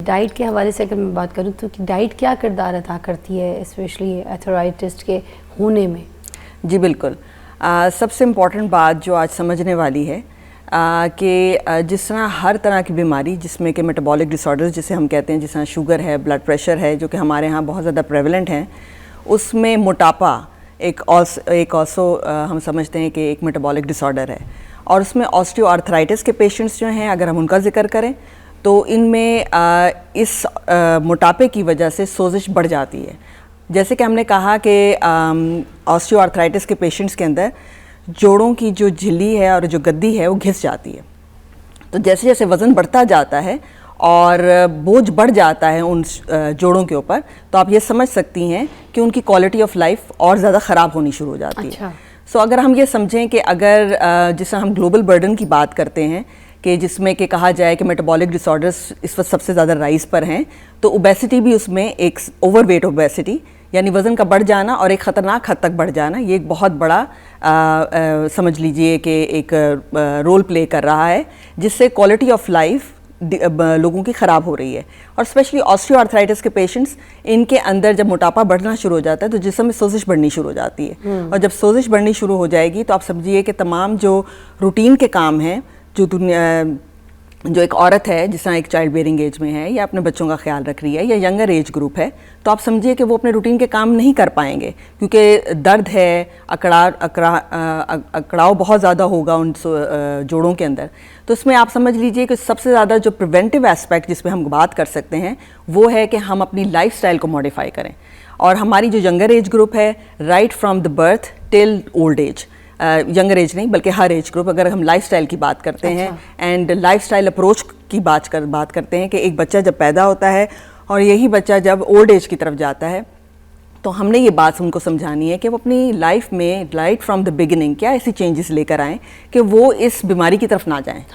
Diet کے حوالے سے اگر میں بات کروں تو ڈائٹ کیا کردار ادا کرتی ہے اسپیشلی ایتھرائٹس کے ہونے میں؟ جی بالکل، سب سے امپورٹنٹ بات جو آج سمجھنے والی ہے کہ جس طرح ہر طرح کی بیماری جس میں کہ میٹابولک ڈس آرڈرز جسے ہم کہتے ہیں، جس طرح شوگر ہے، بلڈ پریشر ہے، جو کہ ہمارے ہاں بہت زیادہ پریولنٹ ہیں، اس میں موٹاپا ایک آلسو ہم سمجھتے ہیں کہ ایک میٹابولک ڈس آرڈر ہے. اور اس میں آسٹیو آرتھرائٹس کے پیشنٹس جو ہیں، اگر ہم ان کا ذکر کریں تو ان میں اس موٹاپے کی وجہ سے سوزش بڑھ جاتی ہے. جیسے کہ ہم نے کہا کہ آسٹیو آرتھرائٹس کے پیشنٹس کے اندر جوڑوں کی جو جھلی ہے اور جو گدی ہے وہ گھس جاتی ہے. تو جیسے جیسے وزن بڑھتا جاتا ہے اور بوجھ بڑھ جاتا ہے ان جوڑوں کے اوپر، تو آپ یہ سمجھ سکتی ہیں کہ ان کی کوالٹی آف لائف اور زیادہ خراب ہونی شروع ہو جاتی ہے. سو اگر ہم یہ سمجھیں کہ اگر جس طرح ہم گلوبل برڈن کی بات کرتے ہیں کہ جس میں کہ کہا جائے کہ میٹابولک ڈس آرڈرز اس وقت سب سے زیادہ رائز پر ہیں، تو اوبیسٹی بھی اس میں ایک اوور ویٹ اوبیسٹی یعنی وزن کا بڑھ جانا اور ایک خطرناک حد تک بڑھ جانا، یہ ایک بہت بڑا سمجھ لیجئے کہ ایک رول پلے کر رہا ہے، جس سے کوالٹی آف لائف لوگوں کی خراب ہو رہی ہے. اور اسپیشلی آسٹیو آرتھرائٹس کے پیشنٹس، ان کے اندر جب موٹاپا بڑھنا شروع ہو جاتا ہے تو جسم میں سوزش بڑھنی شروع ہو جاتی ہے. اور جب سوزش بڑھنی شروع ہو جائے گی تو آپ سمجھیے کہ تمام جو روٹین کے کام ہیں، جو ایک عورت ہے جس طرح ایک چائلڈ بیئرنگ ایج میں ہے یا اپنے بچوں کا خیال رکھ رہی ہے یا ینگر ایج گروپ ہے، تو آپ سمجھیے کہ وہ اپنے روٹین کے کام نہیں کر پائیں گے، کیونکہ درد ہے، اکڑاؤ بہت زیادہ ہوگا ان جوڑوں کے اندر. تو اس میں آپ سمجھ لیجئے کہ سب سے زیادہ جو پریونٹیو ایسپیکٹ جس پہ ہم بات کر سکتے ہیں وہ ہے کہ ہم اپنی لائف سٹائل کو موڈیفائی کریں. اور ہماری جو ینگر ایج گروپ ہے، right from the birth till old age, younger age نہیں بلکہ ہر ایج گروپ، اگر ہم لائف سٹائل کی بات کرتے ہیں اینڈ لائف سٹائل اپروچ کی بات کرتے ہیں کہ ایک بچہ جب پیدا ہوتا ہے اور یہی بچہ جب اولڈ ایج کی طرف جاتا ہے، تو ہم نے یہ بات ان کو سمجھانی ہے کہ وہ اپنی لائف میں رائٹ فرام دا بگننگ کیا ایسی چینجز لے کر آئیں کہ وہ اس بیماری کی طرف نہ جائیں.